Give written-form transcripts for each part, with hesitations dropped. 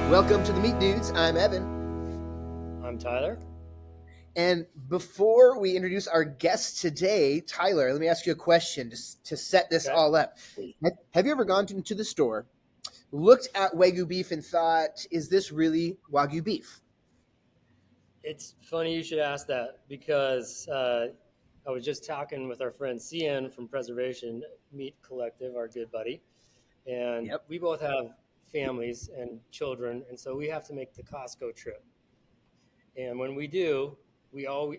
Welcome to the Meat Dudes. I'm Evan. I'm Tyler. And before we introduce our guest today, Tyler, let me ask you a question to set this all up. Have you ever gone into the store, looked at Wagyu beef and thought, is this really Wagyu beef? It's funny you should ask that because I was just talking with our friend Cian from Preservation Meat Collective, our good buddy, and we both have families and children, and so we have to make the Costco trip. And when we do,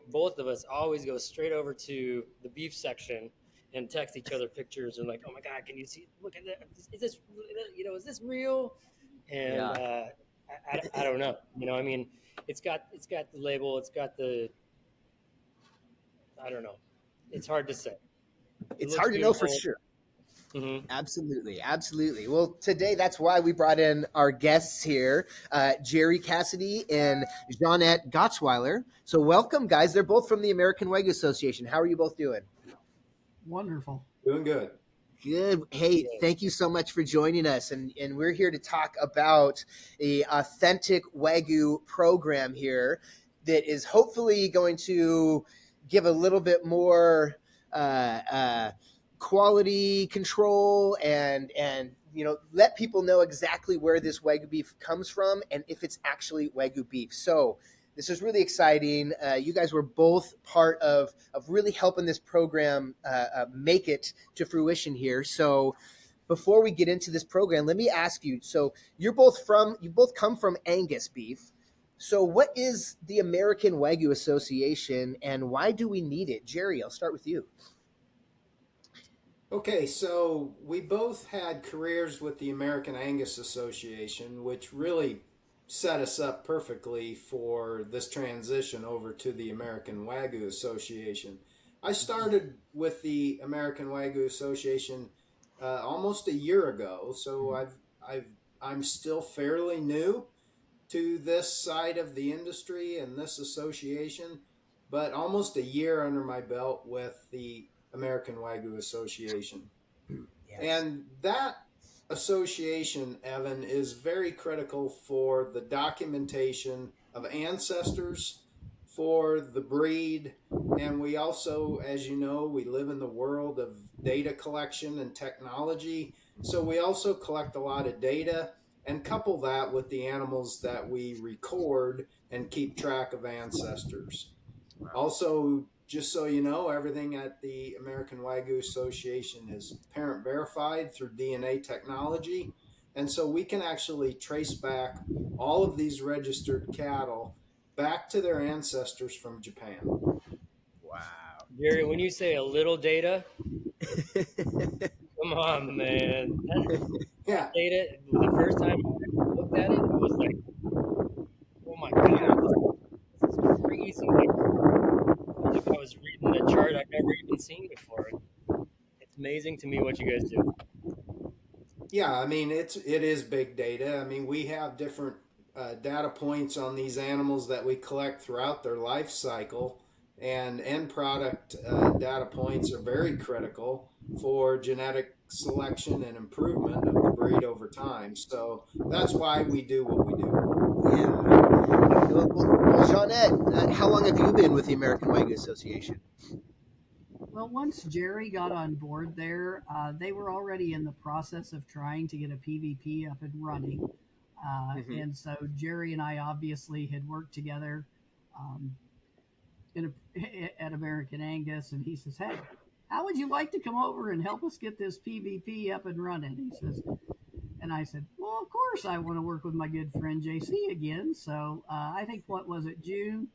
both of us always go straight over to the beef section and text each other pictures and like, oh my God, can you see? Look at that! Is this is this real? And I don't know. I mean, it's got the label. It's got I don't know. It's hard to say. It's hard to know for sure. Mm-hmm. Absolutely. Well, today that's why we brought in our guests here, Jerry Cassady and Ginette Gottswiller. So welcome, guys. They're both from the American Wagyu Association. How are you both doing? Wonderful. Doing good. Good. Hey, thank you so much for joining us. And we're here to talk about the Authentic Wagyu program here that is hopefully going to give a little bit more quality control and let people know exactly where this Wagyu beef comes from and if it's actually Wagyu beef. So this is really exciting. You guys were both part of really helping this program make it to fruition here. So before we get into this program, let me ask you, so you both come from Angus beef. So what is the American Wagyu Association and why do we need it? Jerry, I'll start with you. Okay, so we both had careers with the American Angus Association, which really set us up perfectly for this transition over to the American Wagyu Association. I started with the American Wagyu Association almost a year ago, so I'm still fairly new to this side of the industry and this association, but almost a year under my belt with the American Wagyu Association. Yes. And that association, Evan, is very critical for the documentation of ancestors, for the breed, and we also, as you know, we live in the world of data collection and technology, so we also collect a lot of data and couple that with the animals that we record and keep track of ancestors. Wow. Also, just so you know, everything at the American Wagyu Association is parent verified through DNA technology. And so we can actually trace back all of these registered cattle back to their ancestors from Japan. Wow. Jerry, when you say a little data, come on, man. That data, the first time I looked at it, I was like, oh my God, this is crazy. Like I was reading a chart I've never even seen before. It's amazing to me what you guys do. Yeah, I mean, it is big data. I mean, we have different data points on these animals that we collect throughout their life cycle, and end product data points are very critical for genetic selection and improvement of the breed over time. So that's why we do what we do. Yeah. Well, Ginette, how long have you been with the American Wagyu Association? Well, once Jerry got on board there, they were already in the process of trying to get a PVP up and running. And so Jerry and I obviously had worked together at American Angus, and he says, hey, how would you like to come over and help us get this PVP up and running? He says, and I said, well, of course I want to work with my good friend JC again. So I think, what was it, June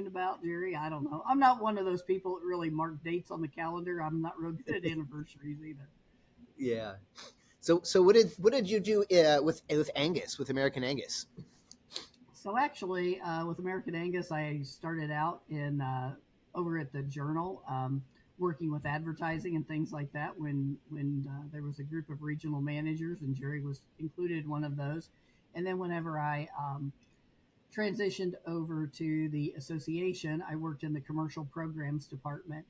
about, Jerry? I don't know. I'm not one of those people that really mark dates on the calendar. I'm not real good at anniversaries either. Yeah. So what did you do with Angus, with American Angus? So actually, with American Angus, I started out in over at the Journal, working with advertising and things like that. When there was a group of regional managers, and Jerry was included one of those. And then whenever I transitioned over to the association, I worked in the commercial programs department.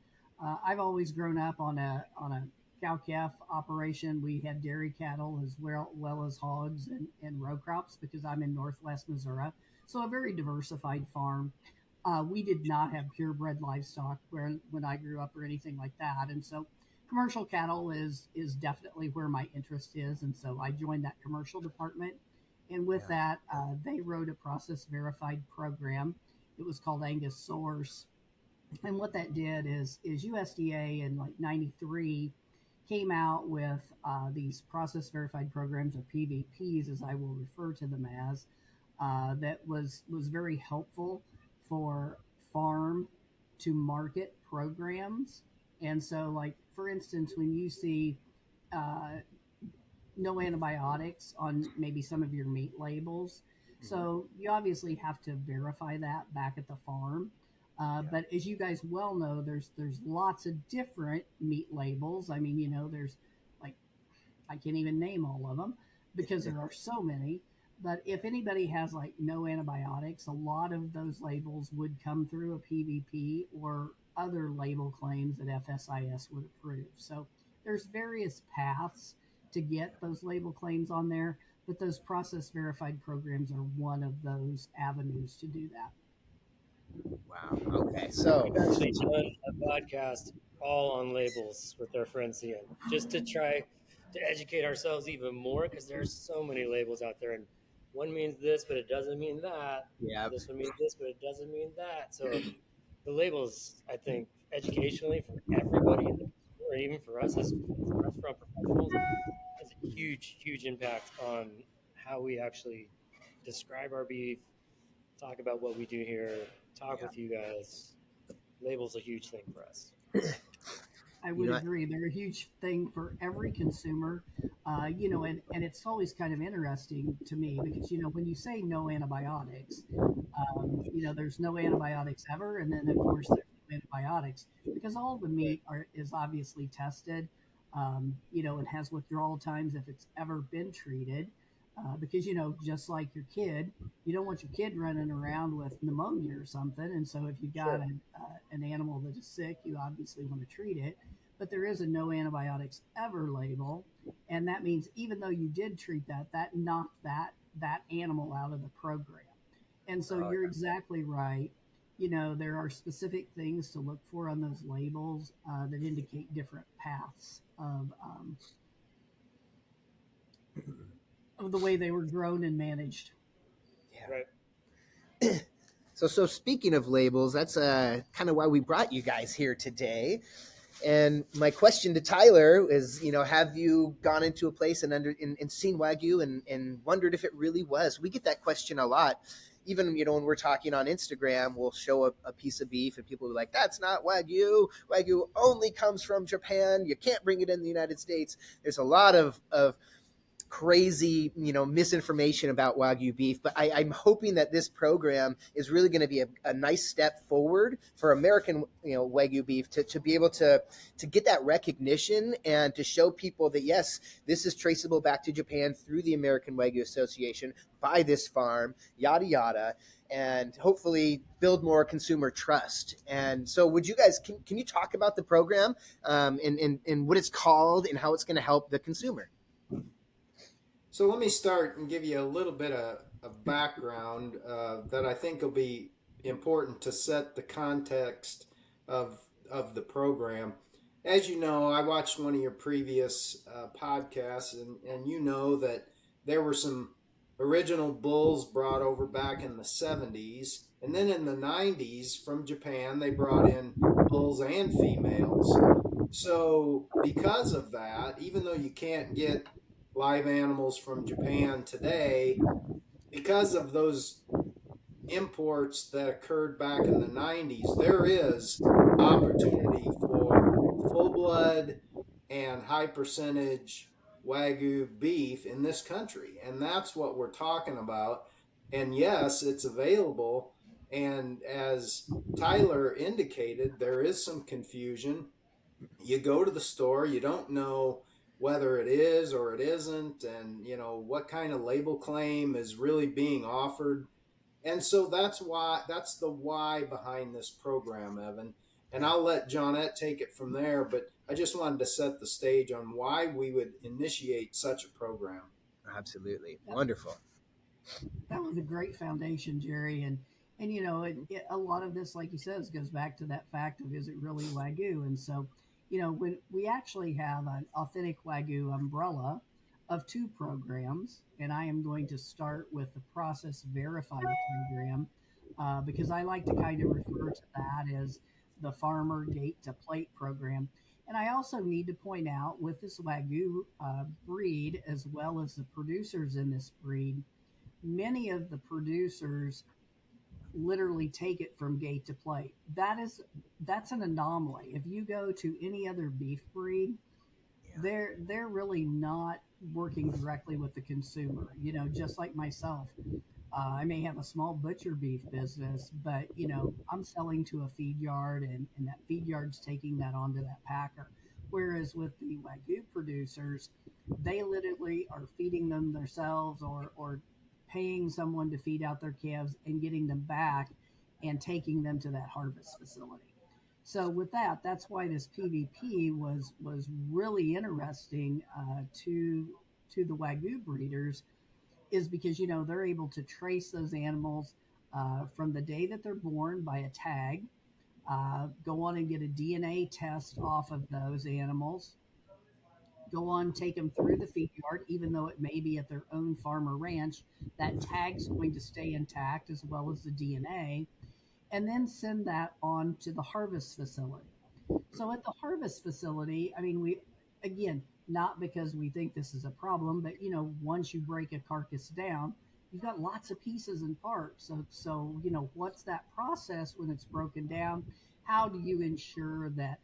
I've always grown up on a cow-calf operation. We had dairy cattle as well as hogs and row crops because I'm in Northwest Missouri. So a very diversified farm. We did not have purebred livestock when I grew up or anything like that. And so commercial cattle is definitely where my interest is. And so I joined that commercial department. And with that, they wrote a process verified program. It was called Angus Source. And what that did is USDA in like 93 came out with these process verified programs, or PVPs, as I will refer to them as, that was very helpful for farm to market programs. And so, like, for instance, when you see uh, no antibiotics on maybe some of your meat labels, so you obviously have to verify that back at the farm. But as you guys well know, there's lots of different meat labels. I mean, there's like, I can't even name all of them because there are so many. But if anybody has like no antibiotics, a lot of those labels would come through a PVP or other label claims that FSIS would approve. So there's various paths to get those label claims on there, but those process verified programs are one of those avenues to do that. Wow. Okay. So we've actually done a podcast all on labels with our friend Cian, just to try to educate ourselves even more, because there's so many labels out there, and one means this, but it doesn't mean that. yeah. This one means this, but it doesn't mean that. So the labels, I think, educationally for everybody in the consumer, and even for us as restaurant professionals, has a huge, huge impact on how we actually describe our beef, talk about what we do here, talk with you guys. Label's a huge thing for us. I would agree. They're a huge thing for every consumer, and it's always kind of interesting to me because, when you say no antibiotics, there's no antibiotics ever. And then, of course, there's no antibiotics because all the meat is obviously tested, and has withdrawal times if it's ever been treated. Because, just like your kid, you don't want your kid running around with pneumonia or something. And so if you've got an animal that is sick, you obviously want to treat it. But there is a no antibiotics ever label. And that means even though you did treat that knocked that animal out of the program. And so you're exactly right. There are specific things to look for on those labels that indicate different paths of the way they were grown and managed. Yeah. Right. So speaking of labels, that's kind of why we brought you guys here today. And my question to Tyler is, have you gone into a place and seen Wagyu and wondered if it really was? We get that question a lot. Even, when we're talking on Instagram, we'll show a piece of beef and people will be like, that's not Wagyu. Wagyu only comes from Japan. You can't bring it in the United States. There's a lot of crazy, misinformation about Wagyu beef, but I'm hoping that this program is really going to be a nice step forward for American, Wagyu beef to be able to get that recognition and to show people that, yes, this is traceable back to Japan through the American Wagyu Association by this farm, yada, yada, and hopefully build more consumer trust. And so would you guys, can you talk about the program and what it's called and how it's going to help the consumer? So let me start and give you a little bit of background that I think will be important to set the context of the program. As you know, I watched one of your previous podcasts, and you know that there were some original bulls brought over back in the 70s. And then in the 90s from Japan, they brought in bulls and females. So because of that, even though you can't get live animals from Japan today, because of those imports that occurred back in the 90s, there is opportunity for full blood and high percentage Wagyu beef in this country. And that's what we're talking about. And yes, it's available. And as Tyler indicated, there is some confusion. You go to the store, you don't know whether it is or it isn't, and what kind of label claim is really being offered. And so that's the why behind this program, Evan. And I'll let Ginette take it from there. But I just wanted to set the stage on why we would initiate such a program. Absolutely. That, Wonderful. that was a great foundation, Jerry. And a lot of this, like you says, goes back to that fact of, is it really Wagyu? And so, when we actually have an Authentic Wagyu umbrella of two programs, and I am going to start with the Process Verified program, because I like to kind of refer to that as the farmer gate to plate program. And I also need to point out, with this Wagyu breed, as well as the producers in this breed, many of the producers literally take it from gate to plate. That's an anomaly. If you go to any other beef breed, they're really not working directly with the consumer. Just like myself, I may have a small butcher beef business, but I'm selling to a feed yard, and that feed yard's taking that onto that packer. Whereas with the Wagyu producers, they literally are feeding them themselves, or paying someone to feed out their calves and getting them back and taking them to that harvest facility. So with that, that's why this PVP was really interesting to the Wagyu breeders, is because they're able to trace those animals from the day that they're born by a tag, go on and get a DNA test off of those animals, go on, take them through the feed yard, even though it may be at their own farm or ranch. That tag's going to stay intact, as well as the DNA, and then send that on to the harvest facility. So at the harvest facility, I mean, again, not because we think this is a problem, but once you break a carcass down, you've got lots of pieces and parts. So what's that process when it's broken down? How do you ensure that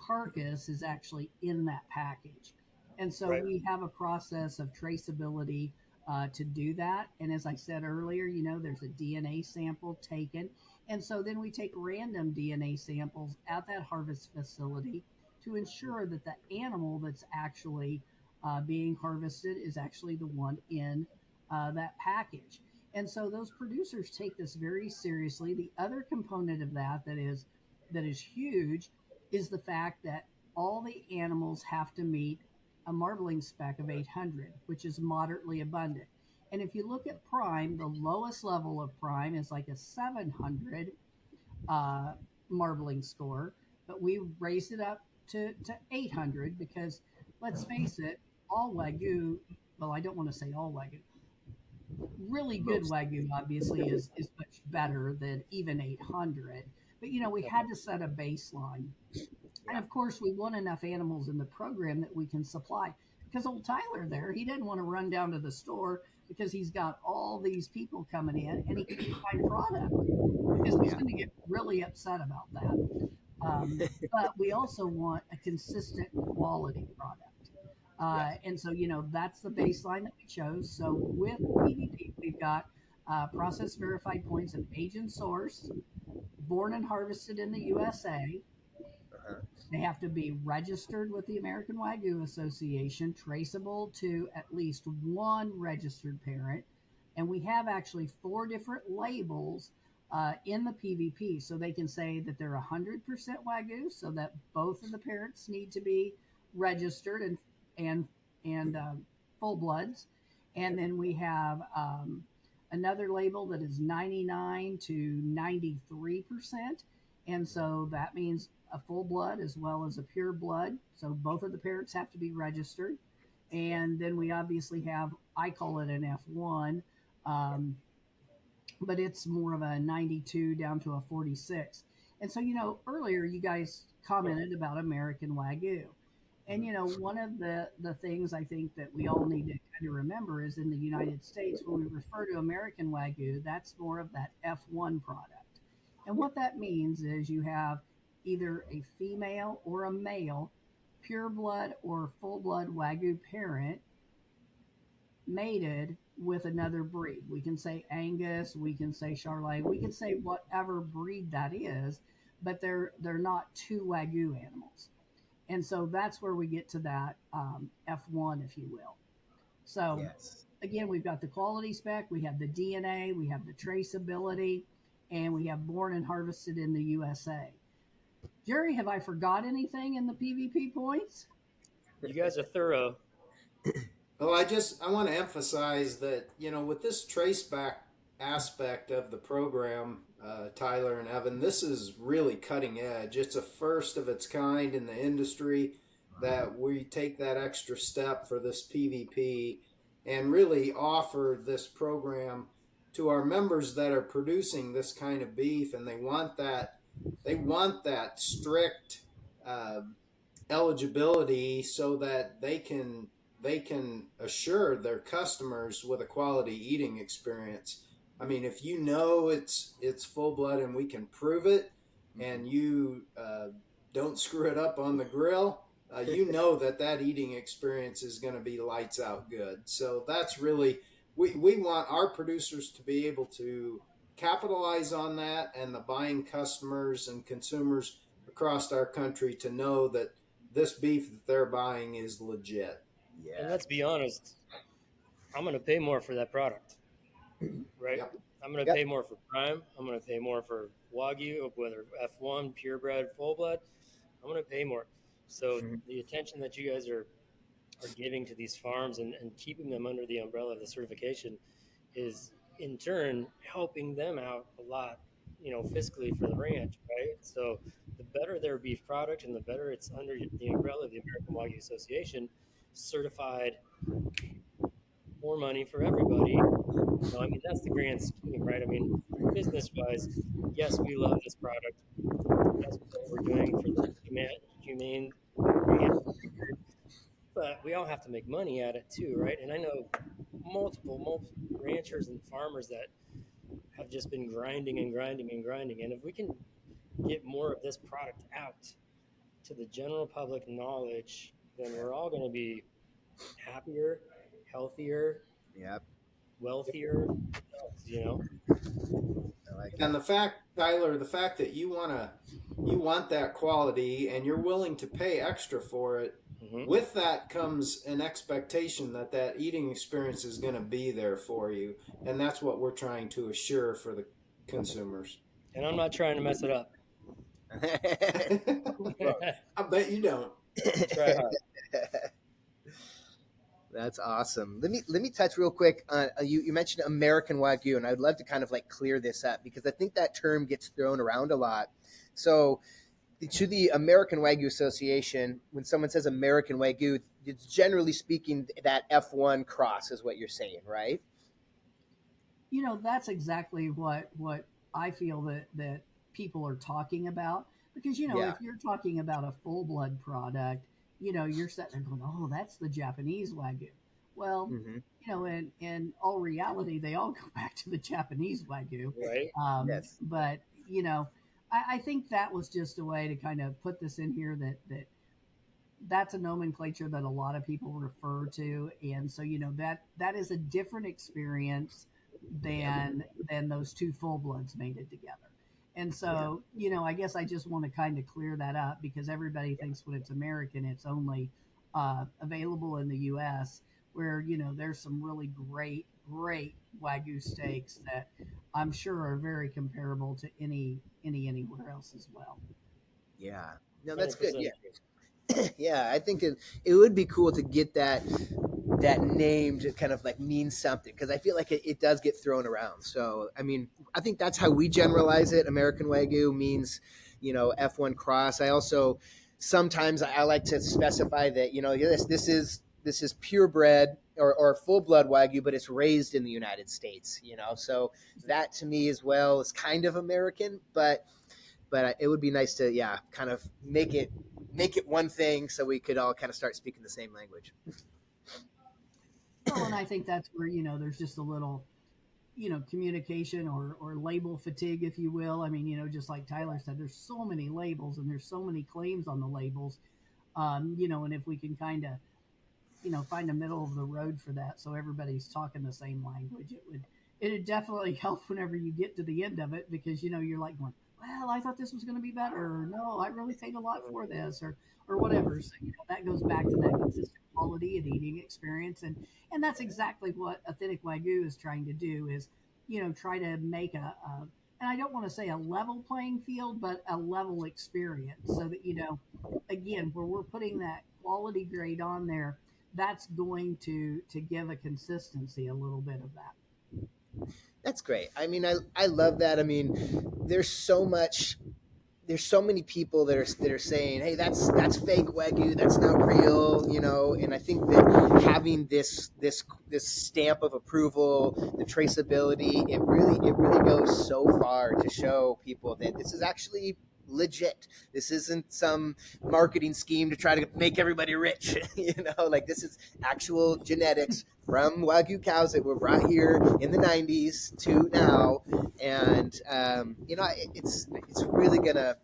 carcass is actually in that package? And so Right. we have a process of traceability to do that. And as I said earlier, there's a DNA sample taken. And so then we take random DNA samples at that harvest facility to ensure that the animal that's actually being harvested is actually the one in that package. And so those producers take this very seriously. The other component of that is huge is the fact that all the animals have to meet a marbling spec of 800, which is moderately abundant. And if you look at prime, the lowest level of prime is like a 700 marbling score, but we raised it up to 800 because, let's face it, all Wagyu, well, I don't want to say all Wagyu, really good Wagyu obviously is much better than even 800. But, we had to set a baseline. And of course, we want enough animals in the program that we can supply. Because old Tyler there, he didn't want to run down to the store because he's got all these people coming in and he can't find product, because he's going to get really upset about that. But we also want a consistent quality product. And so, that's the baseline that we chose. So with PVP, we've got process verified points of age and source, born and harvested in the USA. They have to be registered with the American Wagyu Association, traceable to at least one registered parent. And we have actually 4 different labels in the PVP. So they can say that they're 100% Wagyu, so that both of the parents need to be registered and full bloods. And then we have another label that is 99 to 93%. And so that means a full blood as well as a pure blood. So both of the parents have to be registered. And then we obviously have, I call it an F1, but it's more of a 92 down to a 46. And so, earlier you guys commented about American Wagyu. And, one of the things I think that we all need to kind of remember is, in the United States, when we refer to American Wagyu, that's more of that F1 product. And what that means is you have either a female or a male pure blood or full blood Wagyu parent mated with another breed. We can say Angus, we can say Charolais, we can say whatever breed that is, but they're not 2 Wagyu animals. And so that's where we get to that F1, if you will. So again, we've got the quality spec, we have the DNA, we have the traceability, and we have born and harvested in the USA. Jerry, have I forgot anything in the PVP points? You guys are thorough. Well, I want to emphasize that, with this traceback aspect of the program, Tyler and Evan, this is really cutting edge. It's a first of its kind in the industry that we take that extra step for this PVP and really offer this program to our members that are producing this kind of beef, and they want that strict uh, eligibility so that they can assure their customers with a quality eating experience. I mean, if you know it's full blood and we can prove it, and you don't screw it up on the grill, you know that eating experience is going to be lights out good. So that's really, we want our producers to be able to capitalize on that, and the buying customers and consumers across our country to know that this beef that they're buying is legit. Yeah. And let's be honest, I'm going to pay more for that product, right? Yep. I'm going to pay more for prime. I'm going to pay more for Wagyu, whether F1, purebred, full blood. I'm going to pay more. So the attention that you guys are giving to these farms and keeping them under the umbrella of the certification is in turn helping them out a lot, fiscally for the ranch, right? So the better their beef product and the better it's under the umbrella of the American Wagyu Association, certified, more money for everybody. I mean, that's the grand scheme, right? I mean, business-wise, yes, we love this product. That's what we're doing for the humane, but we all have to make money at it too, right? And I know multiple ranchers and farmers that have just been grinding and grinding and grinding. And if we can get more of this product out to the general public knowledge, then we're all going to be happier, healthier, wealthier, And the fact, Tyler, that you want that quality and you're willing to pay extra for it, with that comes an expectation that eating experience is going to be there for you, and that's what we're trying to assure for the consumers. And I'm not trying to mess it up. I bet you don't. Try hard. That's awesome. Let me touch real quick on you mentioned American Wagyu, and I'd love to kind of like clear this up because I think that term gets thrown around a lot. So to the American Wagyu Association, when someone says American Wagyu, it's generally speaking that F1 cross is what you're saying, right? That's exactly what I feel that people are talking about, because if you're talking about a full blood product, you're sitting there going, oh, that's the Japanese Wagyu. Well, in all reality, they all go back to the Japanese Wagyu. Right. Yes. But, I think that was just a way to kind of put this in here that's a nomenclature that a lot of people refer to. And so, that is a different experience than those two full bloods mated together. And so, I guess I just want to kind of clear that up, because everybody thinks when it's American, it's only available in the U.S., where, there's some really great Wagyu steaks that I'm sure are very comparable to anywhere else as well. Yeah. No, that's good. Yeah. Yeah. I think it would be cool to get that name to kind of like mean something, because I feel like it does get thrown around. So, I mean, I think that's how we generalize it. American Wagyu means, F1 cross. I also, sometimes I like to specify that, this is purebred or full blood Wagyu, but it's raised in the United States, so that to me as well is kind of American, but it would be nice to, kind of make it one thing so we could all kind of start speaking the same language. Well, and I think that's where, there's just a little, communication or label fatigue, if you will. I mean, just like Tyler said, there's so many labels and there's so many claims on the labels, and if we can kind of, find a middle of the road for that, so everybody's talking the same language, it'd definitely help whenever you get to the end of it, because, you're like going, well, I thought this was going to be better, or no, I really paid a lot for this, or whatever. So, that goes back to that consistent quality and eating experience. And that's exactly what Authentic Wagyu is trying to do, is, try to make a and I don't want to say a level playing field, but a level experience, so that, again, where we're putting that quality grade on there, that's going to give a consistency, a little bit of that. That's great. I mean, I love that. I mean, there's so much there's so many people that are saying, "Hey, that's fake Wagyu. That's not real," And I think that having this stamp of approval, the traceability, it really goes so far to show people that this is actually legit. This isn't some marketing scheme to try to make everybody rich. Like this is actual genetics from Wagyu cows that were brought here in the 90s to now. And it's really gonna.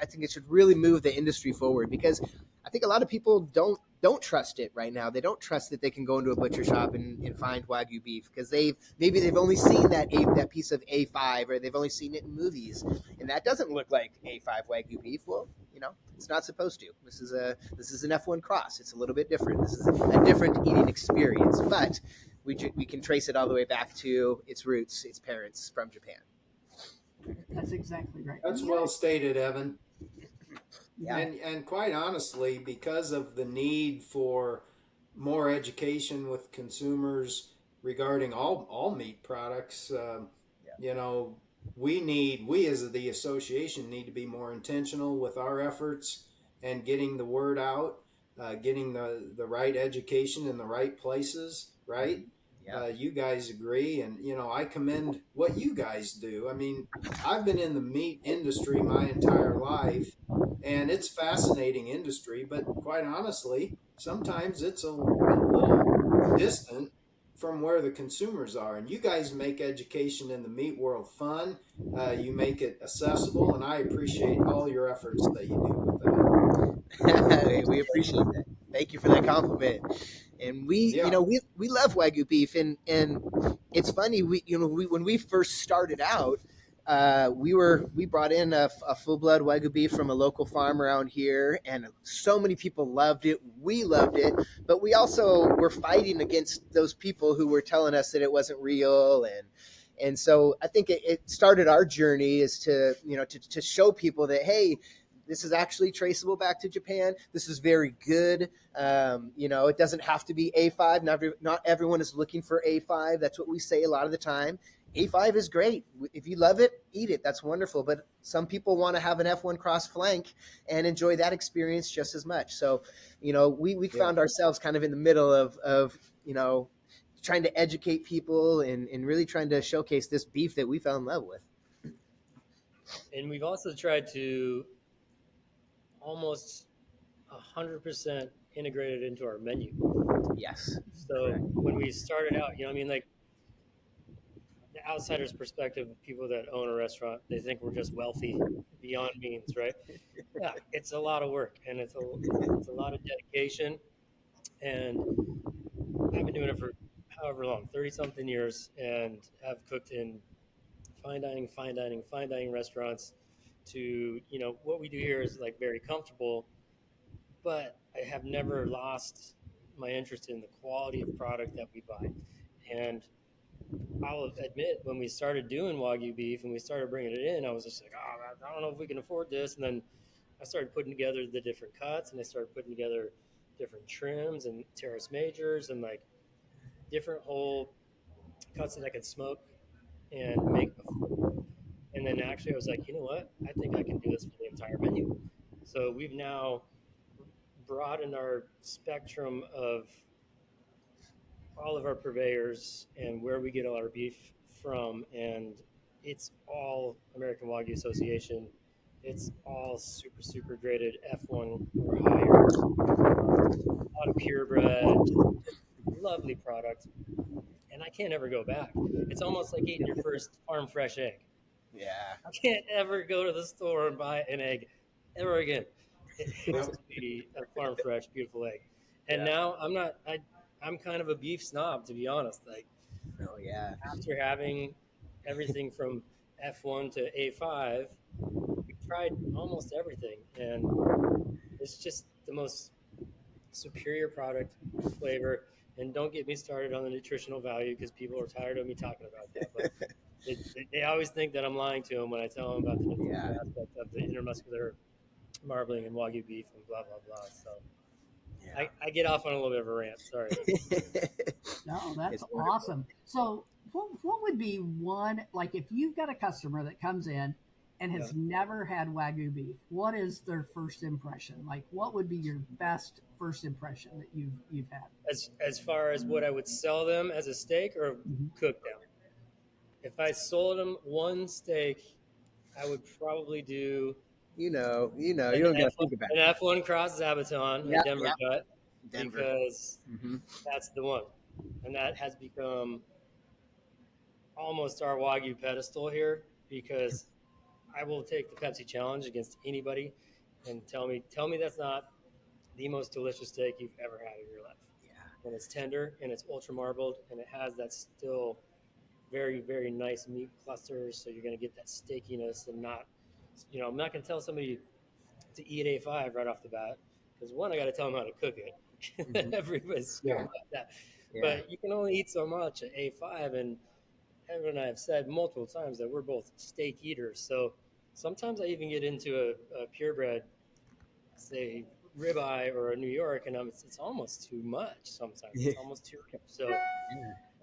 I think it should really move the industry forward, because I think a lot of people don't trust it right now. They don't trust that they can go into a butcher shop and find Wagyu beef, because they've only seen that piece of A5, or they've only seen it in movies, and that doesn't look like A5 Wagyu beef. Well, it's not supposed to. This is an F1 cross. It's a little bit different. This is a different eating experience, but we can trace it all the way back to its roots, its parents from Japan. That's exactly right. That's well stated, Evan. Yeah. And quite honestly, because of the need for more education with consumers regarding all meat products, we as the association need to be more intentional with our efforts and getting the word out, getting the right education in the right places, right? Yeah. You guys agree, and I commend what you guys do. I mean, I've been in the meat industry my entire life, and it's fascinating industry, but quite honestly, sometimes it's a little distant from where the consumers are. And you guys make education in the meat world fun. You make it accessible, and I appreciate all your efforts that you do with that. We appreciate that. Thank you for that compliment. And we love Wagyu beef, and it's funny. When we first started out, we brought in a full blood Wagyu beef from a local farm around here, and so many people loved it. We loved it, but we also were fighting against those people who were telling us that it wasn't real, and so I think it started our journey is to show people that, hey, this is actually traceable back to Japan. This is very good. It doesn't have to be A5. Not everyone is looking for A5. That's what we say a lot of the time. A5 is great. If you love it, eat it. That's wonderful. But some people want to have an F1 cross flank and enjoy that experience just as much. So, we found ourselves kind of in the middle of trying to educate people and really trying to showcase this beef that we fell in love with. And we've also tried to almost 100% integrated into our menu. Yes. So when we started out, like the outsider's perspective, people that own a restaurant, they think we're just wealthy beyond means, right? Yeah, it's a lot of work, and it's a lot of dedication. And I've been doing it for however long, 30-something years, and have cooked in fine dining restaurants. To what we do here is like very comfortable, but I have never lost my interest in the quality of product that we buy. And I'll admit, when we started doing Wagyu beef and we started bringing it in, I was just like, I don't know if we can afford this. And then I started putting together the different cuts, and I started putting together different trims and terrace majors and like different whole cuts that I could smoke and make before. And then actually I was like, you know what? I think I can do this for the entire menu. So we've now broadened our spectrum of all of our purveyors and where we get all our beef from. And it's all American Wagyu Association. It's all super, super graded F1 or higher. A lot of purebred, just lovely product. And I can't ever go back. It's almost like eating your first farm fresh egg. Yeah. I can't ever go to the store and buy an egg ever again. It has to be a farm fresh, beautiful egg. And now I'm kind of a beef snob, to be honest. Like, oh yeah. After having everything from F1 to A5, we've tried almost everything, and it's just the most superior product, flavor. And don't get me started on the nutritional value, because people are tired of me talking about that. But They always think that I'm lying to them when I tell them about the nutritional aspect of the intermuscular marbling and Wagyu beef and blah, blah, blah. So I get off on a little bit of a rant. Sorry. No, that's awesome. So what would be one, like if you've got a customer that comes in and has never had Wagyu beef, what is their first impression? Like what would be your best first impression that you've had? As far as what I would sell them as a steak or cook them? If I sold them one steak, I would probably do you don't gotta think about an F1 cross Zabuton, a Denver cut, Denver. because that's the one, and that has become almost our Wagyu pedestal here, because I will take the Pepsi challenge against anybody and tell me that's not the most delicious steak you've ever had in your life. Yeah. And it's tender and it's ultra marbled and it has that still very, very nice meat clusters. So you're going to get that steakiness and not, I'm not going to tell somebody to eat A5 right off the bat, because one, I got to tell them how to cook it. Everybody's scared about that. Yeah. But you can only eat so much at A5, and Evan and I have said multiple times that we're both steak eaters. So sometimes I even get into a purebred, say, ribeye or a New York, and it's almost too much sometimes. It's almost too rich. So,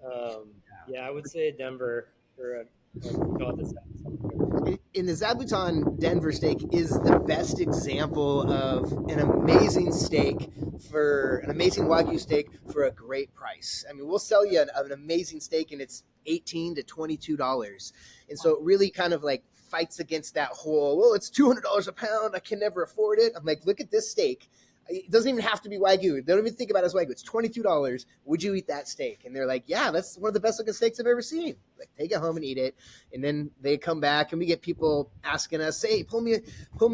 I would say Denver, or we call it the Zabuton. In the Zabuton Denver steak is the best example of an amazing steak, for an amazing Wagyu steak for a great price. I mean, we'll sell you an amazing steak and it's $18 to $22. And so it really kind of like fights against that whole, well, it's $200 a pound, I can never afford it. I'm like, look at this steak. It doesn't even have to be Wagyu. They don't even think about it as Wagyu. It's $22. Would you eat that steak? And they're like, yeah, that's one of the best looking steaks I've ever seen. Like, take it home and eat it. And then they come back and we get people asking us, hey, pull me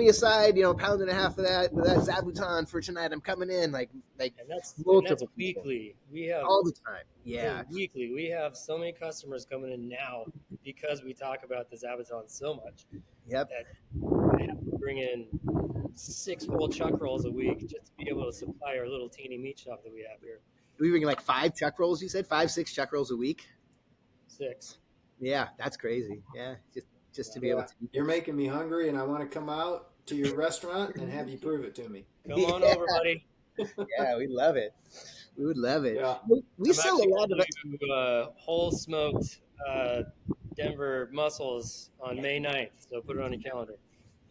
aside, a pound and a half of that Zabuton for tonight. I'm coming in. And that's weekly. We have all the time. Yeah. Weekly. We have so many customers coming in now because we talk about the Zabuton so much. Yep. That I have to bring in 6 whole chuck rolls a week just to be able to supply our little teeny meat shop that we have here. We bring like 5 chuck rolls, you said? 5-6 chuck rolls a week? 6. Yeah, that's crazy. Yeah, just to be able to eat. You're making me hungry, and I want to come out to your restaurant and have you prove it to me. Come on over, buddy. Yeah, we love it. We would love it. Yeah. We sell a lot of whole smoked Denver mussels on May 9th, so put it on your calendar.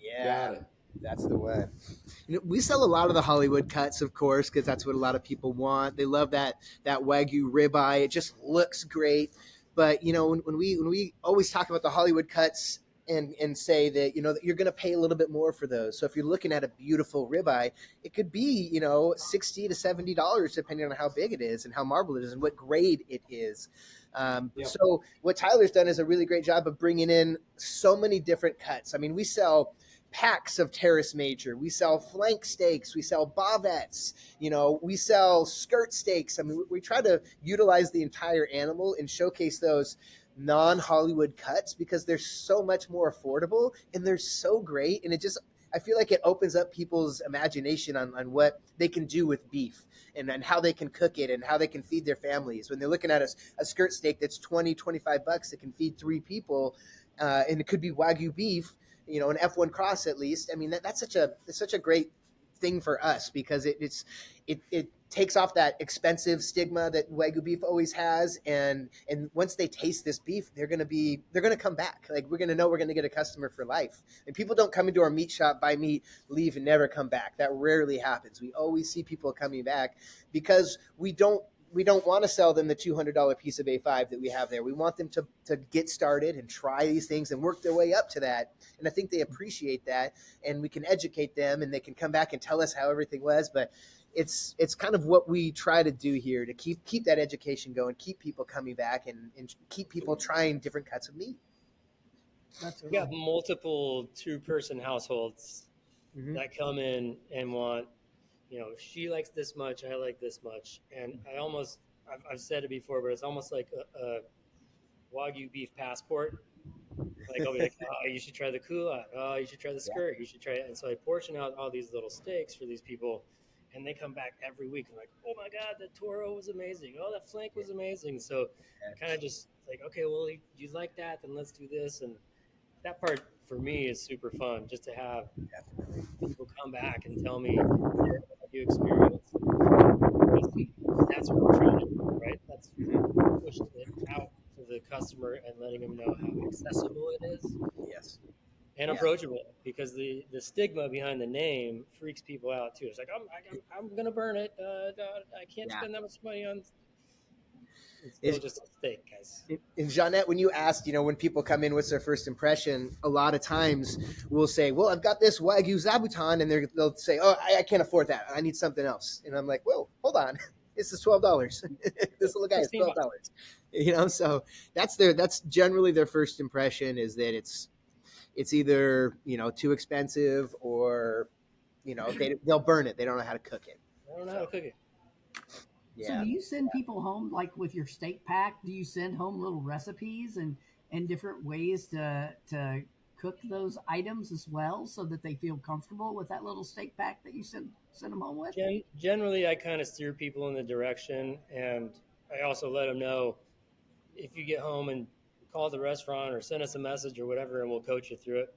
Yeah. Got it. That's the one. We sell a lot of the Hollywood cuts, of course, because that's what a lot of people want. They love that Wagyu ribeye. It just looks great. But when we always talk about the Hollywood cuts and say that that you're going to pay a little bit more for those. So if you're looking at a beautiful ribeye, it could be $60 to $70 depending on how big it is and how marbled it is and what grade it is. So what Tyler's done is a really great job of bringing in so many different cuts. I mean, we sell packs of Terrace Major. We sell flank steaks. We sell bavettes. We sell skirt steaks. I mean, we try to utilize the entire animal and showcase those non-Hollywood cuts because they're so much more affordable and they're so great. And I feel like it opens up people's imagination on what they can do with beef and how they can cook it and how they can feed their families. When they're looking at a skirt steak that's $20-$25 that can feed 3 people, and it could be Wagyu beef, an F1 cross at least. I mean, that's such a great thing for us because it takes off that expensive stigma that Wagyu beef always has, and once they taste this beef, they're gonna come back. Like, we're gonna know we're gonna get a customer for life. And people don't come into our meat shop, buy meat, leave, and never come back. That rarely happens. We always see people coming back because we don't want to sell them the $200 piece of A5 that we have there. We want them to get started and try these things and work their way up to that. And I think they appreciate that, and we can educate them and they can come back and tell us how everything was. But it's kind of what we try to do here to keep that education going, keep people coming back and keep people trying different cuts of meat. We got multiple 2-person households that come in and want, she likes this much, I like this much. And I've said it before, but it's almost like a Wagyu beef passport. Like, I'll be like, oh, you should try the culotte. Oh, you should try the skirt. You should try it. And so I portion out all these little steaks for these people. and they come back every week. I'm like, oh my God, the Toro was amazing. Oh, that flank was amazing. So kind of just like, okay, well, you like that, then let's do this. And that part for me is super fun, just to have people come back and tell me their value experience. That's what we're trying to do, right? That's pushing it out to the customer and letting them know how accessible it is. Yes. And approachable, because the stigma behind the name freaks people out too. It's like I'm gonna burn it. I can't spend that much money on. It's still just a steak, guys. And Ginette, when you asked, when people come in, what's their first impression? A lot of times we'll say, "Well, I've got this Wagyu zabuton," and they'll say, "Oh, I can't afford that. I need something else." And I'm like, "Whoa, hold on, this is $12. This little guy is $12." So that's generally their first impression, is that it's either too expensive, or they'll burn it. They don't know how to cook it. I don't know how to cook it. So do you send people home, like with your steak pack? Do you send home little recipes and different ways to cook those items as well, so that they feel comfortable with that little steak pack that you send them home with? Generally, I kind of steer people in the direction, and I also let them know, if you get home and call the restaurant or send us a message or whatever, and we'll coach you through it.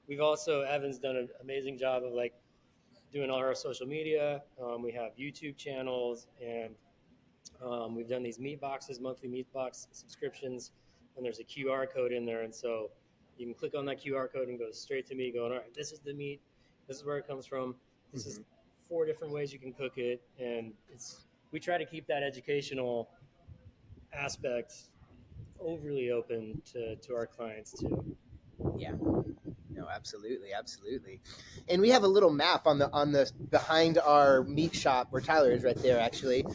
We've also, Evan's done an amazing job of like doing all our social media. We have YouTube channels, and we've done these meat boxes, monthly meat box subscriptions, and there's a QR code in there. And so you can click on that QR code and go straight to me going, all right, this is the meat. This is where it comes from. This is 4 different ways you can cook it. And we try to keep that educational aspect overly open to our clients too. Yeah. No, absolutely. And we have a little map on the behind our meat shop, where Tyler is right there, actually,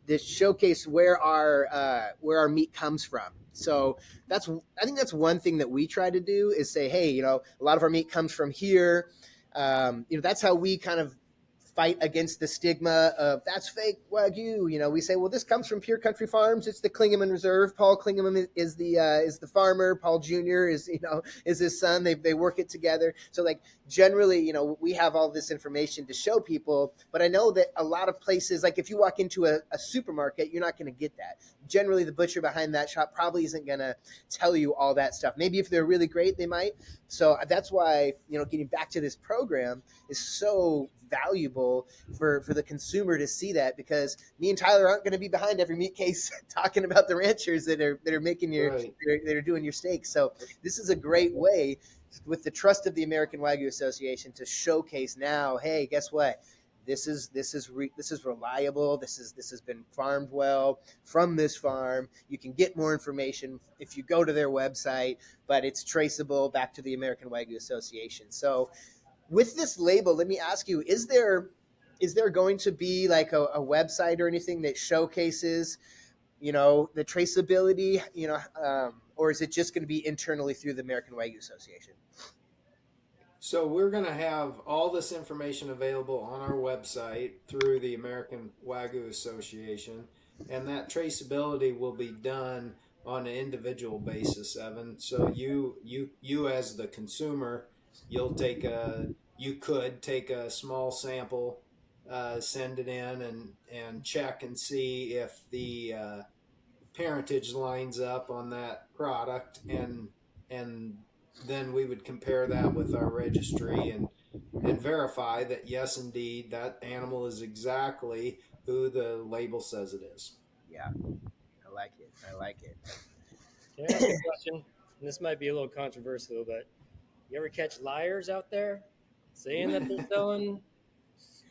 that showcase where our meat comes from. So I think that's one thing that we try to do, is say, hey, a lot of our meat comes from here. That's how we kind of fight against the stigma of that's fake Wagyu. We say, well, this comes from Pure Country Farms. It's the Klingeman Reserve. Paul Klingeman is the farmer. Paul Jr. is his son. They work it together. So like generally, we have all this information to show people. But I know that a lot of places, like if you walk into a supermarket, you're not going to get that. Generally, the butcher behind that shop probably isn't going to tell you all that stuff. Maybe if they're really great, they might. So that's why getting back to this program is so valuable for the consumer to see that, because me and Tyler aren't going to be behind every meat case talking about the ranchers that are making that are doing your steaks. So this is a great way, with the trust of the American Wagyu Association, to showcase now, hey, guess what? This is reliable. This has been farmed well from this farm. You can get more information if you go to their website, but it's traceable back to the American Wagyu Association. So with this label, let me ask you, is there going to be like a website or anything that showcases, the traceability, or is it just going to be internally through the American Wagyu Association? So we're going to have all this information available on our website through the American Wagyu Association, and that traceability will be done on an individual basis, Evan. So you as the consumer, you could take a small sample, send it in, and check and see if the parentage lines up on that product, and then we would compare that with our registry and verify that yes, indeed, that animal is exactly who the label says it is. Yeah, I like it. Can I ask a question? And this might be a little controversial, but you ever catch liars out there saying that they're selling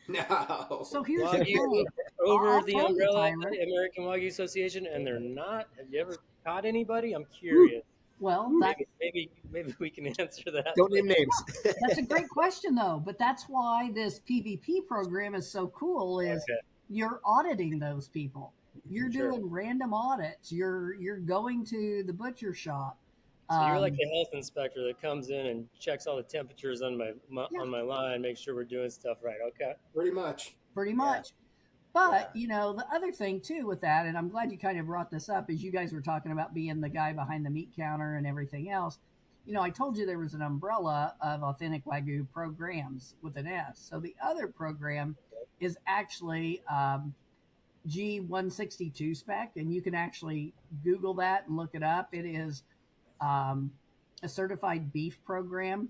No. So here's the Wagyu thing. over the tell you, umbrella of Tyler. the American Wagyu Association, and they're not? Have you ever caught anybody? I'm curious. Well, maybe we can answer that. Don't name names. that's a great question, though. But that's why this PVP program is so cool. Is you're auditing those people. You're doing random audits. You're going to the butcher shop. So you're like a health inspector that comes in and checks all the temperatures on my line, make sure we're doing stuff right. Okay. Pretty much. But, the other thing, too, with that, and I'm glad you kind of brought this up, is you guys were talking about being the guy behind the meat counter and everything else. I told you there was an umbrella of Authentic Wagyu programs with an S. So the other program is actually G162 spec, and you can actually Google that and look it up. It is a certified beef program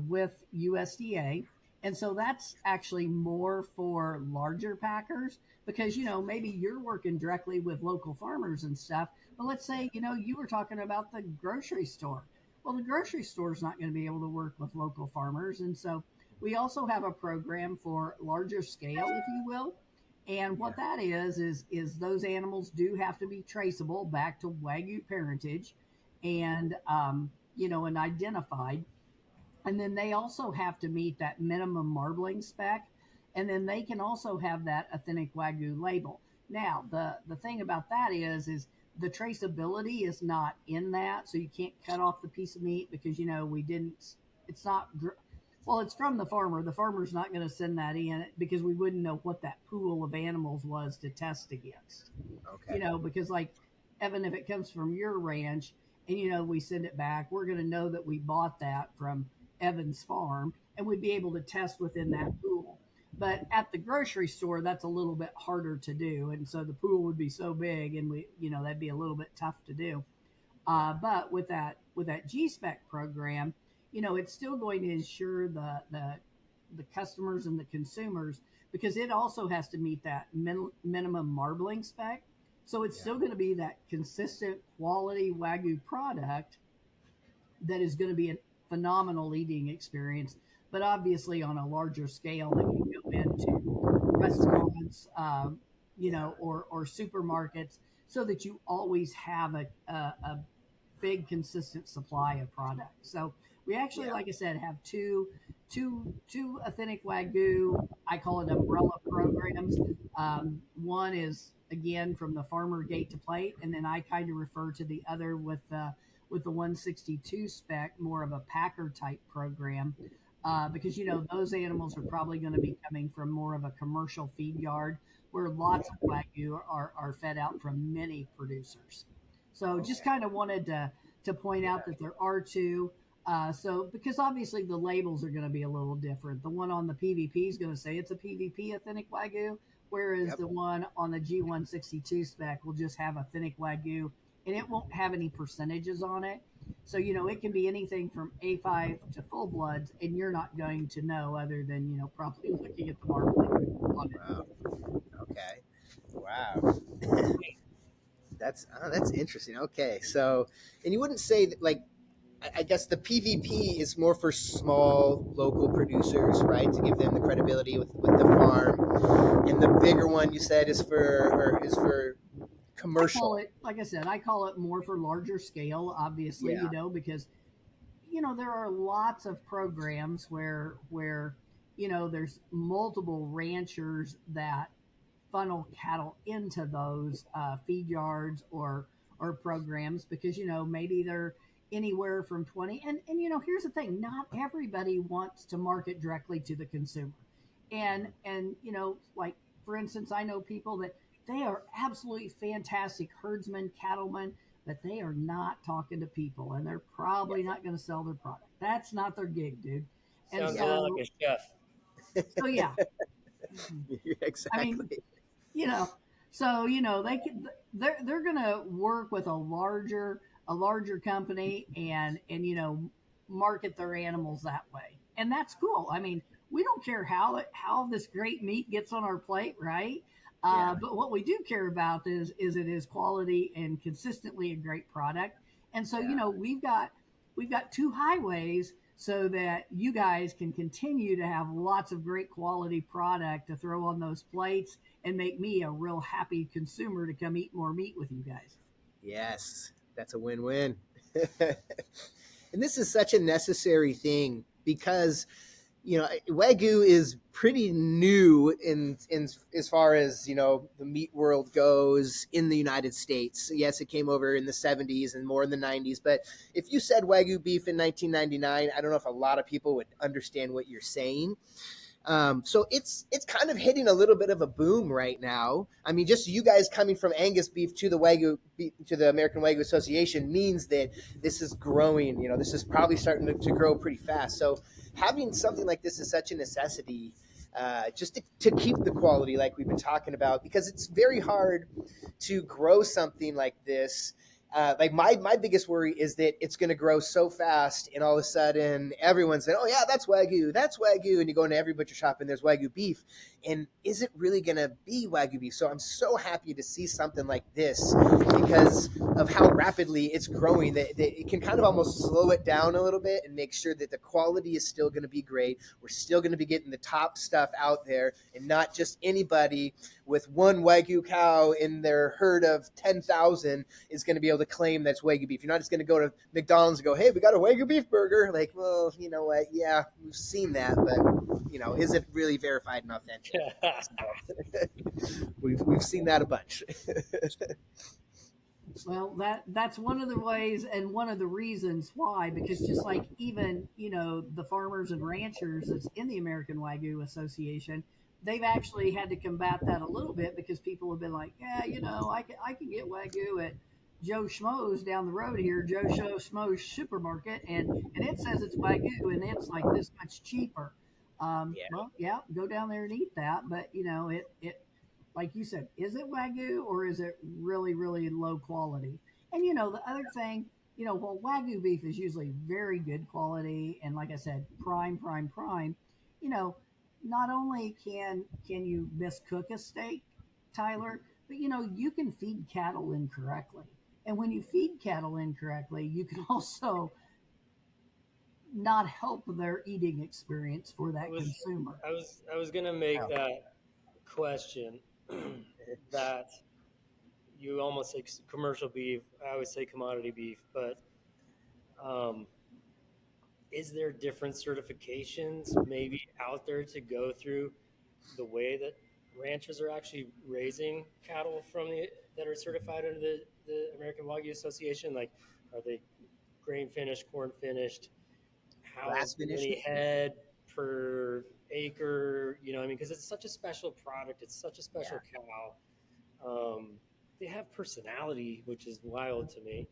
with USDA. And so that's actually more for larger packers because, maybe you're working directly with local farmers and stuff. But let's say, you were talking about the grocery store. Well, the grocery store is not going to be able to work with local farmers. And so we also have a program for larger scale, if you will. And what that is those animals do have to be traceable back to Wagyu parentage and, and identified. And then they also have to meet that minimum marbling spec. And then they can also have that Authentic Wagyu label. Now, the thing about that is the traceability is not in that. So you can't cut off the piece of meat because, it's not, well, it's from the farmer. The farmer's not going to send that in because we wouldn't know what that pool of animals was to test against. Okay. Because like, Evan, if it comes from your ranch and, we send it back, we're going to know that we bought that from Evan's farm and we'd be able to test within that pool. But at the grocery store, that's a little bit harder to do. And so the pool would be so big and that'd be a little bit tough to do. But with that G-Spec program, it's still going to ensure the customers and the consumers because it also has to meet that minimum marbling spec. So it's still going to be that consistent quality Wagyu product that is going to be a phenomenal eating experience, but obviously on a larger scale that can go into restaurants, or supermarkets so that you always have a big consistent supply of product. So we actually, like I said, have two Authentic Wagyu, I call it umbrella programs. One is again from the farmer gate to plate, and then I kind of refer to the other with the 162 spec, more of a packer type program, because those animals are probably going to be coming from more of a commercial feed yard where lots of Wagyu are fed out from many producers. So just kind of wanted to point out that there are two. So because obviously the labels are going to be a little different. The one on the PVP is going to say it's a PVP Authentic Wagyu, whereas the one on the G162 spec will just have Authentic Wagyu, and it won't have any percentages on it. So, it can be anything from A5 to full bloods, and you're not going to know other than, probably looking at the marbling on it. Wow. Okay. Wow. That's interesting. Okay. So, and you wouldn't say that, like, I guess the PVP is more for small local producers, right? To give them the credibility with the farm. And the bigger one you said is for commercial. Like I said, I call it more for larger scale, obviously, because there are lots of programs where there's multiple ranchers that funnel cattle into those feed yards or programs because maybe they're anywhere from 20 and here's the thing, not everybody wants to market directly to the consumer, and like for instance, I know people that they are absolutely fantastic herdsmen, cattlemen, but they are not talking to people, and they're probably not going to sell their product. That's not their gig, dude. Sounds a lot like a chef. So yeah, exactly. I mean, so they're going to work with a larger company and market their animals that way, and that's cool. I mean, we don't care how this great meat gets on our plate, right? But what we do care about is it is quality and consistently a great product. And so, we've got two highways so that you guys can continue to have lots of great quality product to throw on those plates and make me a real happy consumer to come eat more meat with you guys. Yes, that's a win-win. And this is such a necessary thing because Wagyu is pretty new in as far as the meat world goes in the United States. Yes, it came over in the 70s and more in the 90s. But if you said Wagyu beef in 1999, I don't know if a lot of people would understand what you're saying. So it's kind of hitting a little bit of a boom right now. I mean, just you guys coming from Angus beef to the Wagyu to the American Wagyu Association means that this is growing. This is probably starting to grow pretty fast. So having something like this is such a necessity. just to keep the quality like we've been talking about, because it's very hard to grow something like this. Like my biggest worry is that it's going to grow so fast, and all of a sudden everyone's saying, "Oh yeah, that's Wagyu," and you go into every butcher shop and there's Wagyu beef, and is it really going to be Wagyu beef? So I'm so happy to see something like this because of how rapidly it's growing. That it can kind of almost slow it down a little bit and make sure that the quality is still going to be great. We're still going to be getting the top stuff out there, and not just anybody with one Wagyu cow in their herd of 10,000 is going to be able to claim that's Wagyu beef. You're not just going to go to McDonald's and go, "Hey, we got a Wagyu beef burger." Like, well, you know what? Yeah, we've seen that, but is it really verified and authentic? we've seen that a bunch. Well, that's one of the ways and one of the reasons why, because just like even, the farmers and ranchers that's in the American Wagyu Association, they've actually had to combat that a little bit because people have been like, yeah, I can get Wagyu at Joe Schmo's down the road here, Joe Schmo's supermarket, and it says it's Wagyu and it's like this much cheaper. Well, yeah, go down there and eat that, but it like you said, is it Wagyu or is it really, really low quality? And the other thing, well, Wagyu beef is usually very good quality, and like I said, prime. You know, not only can you miscook a steak, Tyler, but you can feed cattle incorrectly, and when you feed cattle incorrectly, you can also not help their eating experience for that consumer. I was gonna make that question that you almost say commercial beef. I would say commodity beef, but is there different certifications maybe out there to go through the way that ranchers are actually raising cattle that are certified under the American Wagyu Association? Like, are they grain finished, corn finished? How many head per acre? Because it's such a special product. It's such a special cow. They have personality, which is wild to me.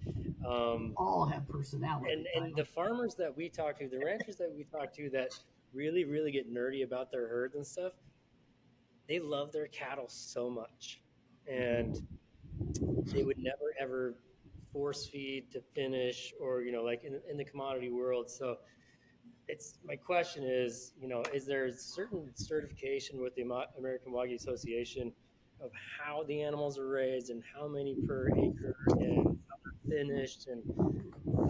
All have personality. And the farmers that we talk to, the ranchers that we talk to that really, really get nerdy about their herds and stuff, they love their cattle so much. And they would never, ever force feed to finish or, like in the commodity world. So my question is, is there a certain certification with the American Wagyu Association of how the animals are raised and how many per acre and how they're finished? And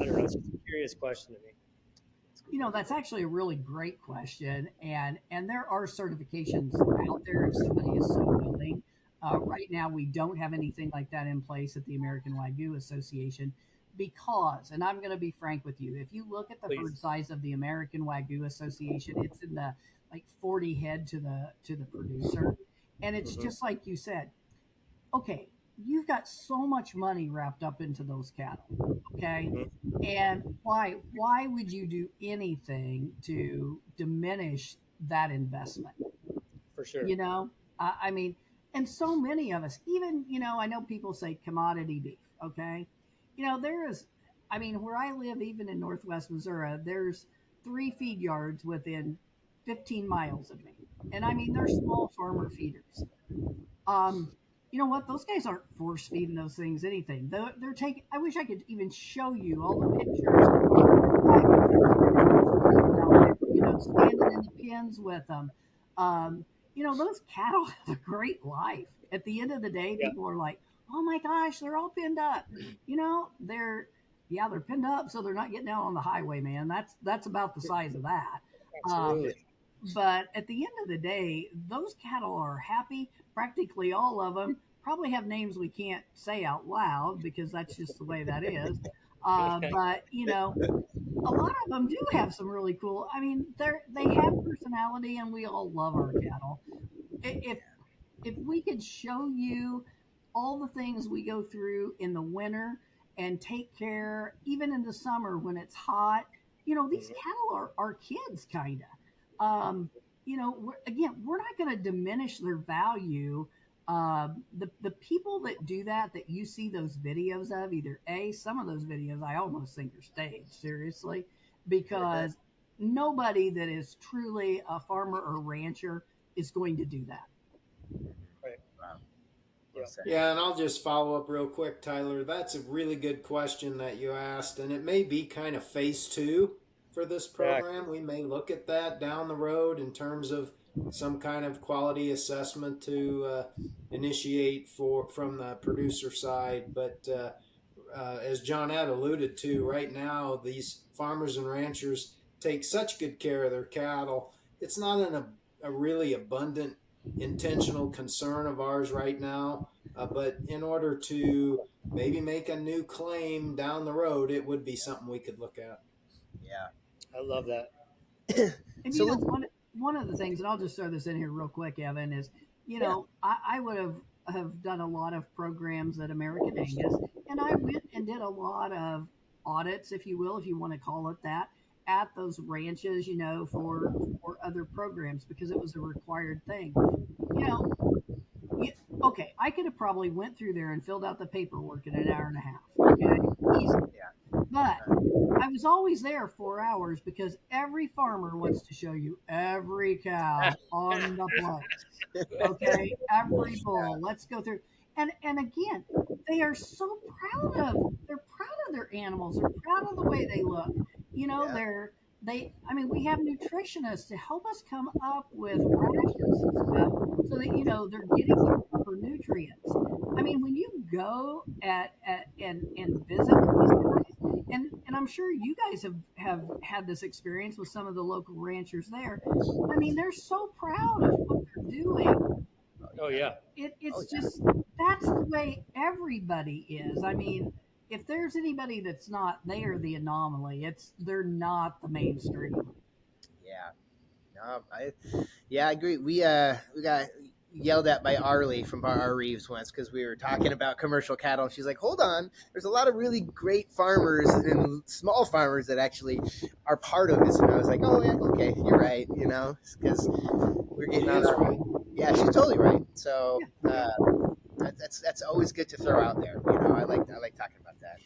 I don't know, it's just a curious question to me. That's actually a really great question, and there are certifications out there if somebody is so willing. Right now, we don't have anything like that in place at the American Wagyu Association because, and I'm going to be frank with you, if you look at the herd size of the American Wagyu Association, it's in the like 40 head to the producer, and it's just like you said. Okay, you've got so much money wrapped up into those cattle. Okay. And why would you do anything to diminish that investment? For sure. I mean, and so many of us, even, I know people say commodity beef. Okay. There is, where I live, even in Northwest Missouri, there's 3 feed yards within 15 miles of me. And they're small farmer feeders. You know what? Those guys aren't force feeding those things anything. They're taking. I wish I could even show you all the pictures. Standing in the pens with them. Those cattle have a great life. At the end of the day, people are like, "Oh my gosh, they're all pinned up." They're pinned up, so they're not getting out on the highway, man. That's about the size of that. Absolutely. But at the end of the day, those cattle are happy. Practically all of them probably have names we can't say out loud because that's just the way that is. But a lot of them do have some really cool. They have personality, and we all love our cattle. If we could show you all the things we go through in the winter and take care, even in the summer when it's hot, these cattle are kids, kind of. We're not going to diminish their value. The people that do that you see those videos of, some of those videos I almost think are staged, seriously, because nobody that is truly a farmer or rancher is going to do that. Right. Wow. Yeah. Yeah, and I'll just follow up real quick, Tyler. That's a really good question that you asked, and it may be kind of phase two for this program. Exactly. We may look at that down the road in terms of some kind of quality assessment to initiate from the producer side. But as Ginette alluded to, right now these farmers and ranchers take such good care of their cattle. It's not a really abundant intentional concern of ours right now. But in order to maybe make a new claim down the road, it would be something we could look at. Yeah. I love that. And So one of the things, and I'll just throw this in here real quick, Evan, is I would have done a lot of programs at American Angus, and I went and did a lot of audits, if you will, if you want to call it that, at those ranches, for other programs because it was a required thing. You know, okay, I could have probably went through there and filled out the paperwork in an hour and a half. Okay, easy. Yeah. But I was always there 4 hours because every farmer wants to show you every cow on the place. Okay, every bull. Let's go through. And again, they are so they're proud of their animals. They're proud of the way they look. Yeah. I mean, we have nutritionists to help us come up with rations and stuff so that they're getting the proper nutrients. I mean, when you go and visit with these guys, and I'm sure you guys have had this experience with some of the local ranchers there. I mean, they're so proud of what they're doing. Oh yeah. It's yeah. just that's the way everybody is. I mean, if there's anybody that's not, they are the anomaly. They're not the mainstream. Yeah. No, I agree. We got yelled at by Arlie from our Reeves once because we were talking about commercial cattle. And she's like, "Hold on, there's a lot of really great farmers and small farmers that actually are part of this." And I was like, "Oh, yeah, okay, you're right." Because we're getting She on is our. right. Yeah, she's totally right. So Yeah. that's always good to throw out there. I like talking about that.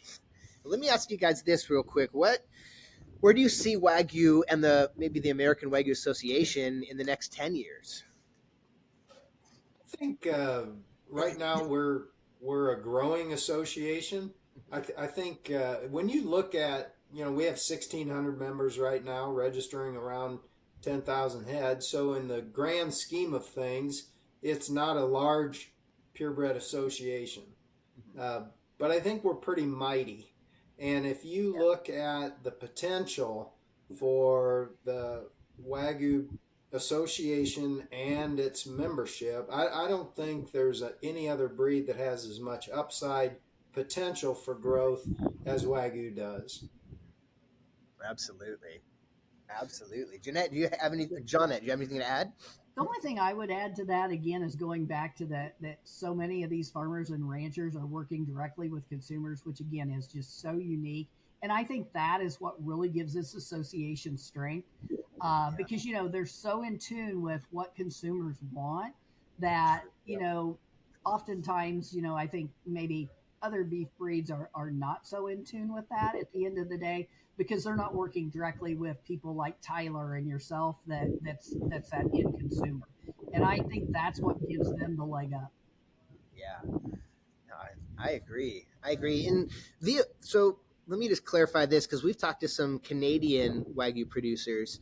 But let me ask you guys this real quick. Where do you see Wagyu and maybe the American Wagyu Association in the next 10 years? I think right now we're a growing association. I think when you look at we have 1,600 members right now, registering around 10,000 heads. So in the grand scheme of things, it's not a large purebred association, uh, but I think we're pretty mighty. And if you look at the potential for the Wagyu association and its membership, I don't think there's any other breed that has as much upside potential for growth as Wagyu does. Absolutely. Absolutely. Ginette, do you have anything to add? The only thing I would add to that again is going back to that so many of these farmers and ranchers are working directly with consumers, which again is just so unique. And I think that is what really gives this association strength, because they're so in tune with what consumers want that oftentimes I think maybe other beef breeds are not so in tune with that at the end of the day because they're not working directly with people like Tyler and yourself that's that end consumer. And I think that's what gives them the leg up. Yeah. No, I agree. I agree. And so let me just clarify this because we've talked to some Canadian Wagyu producers.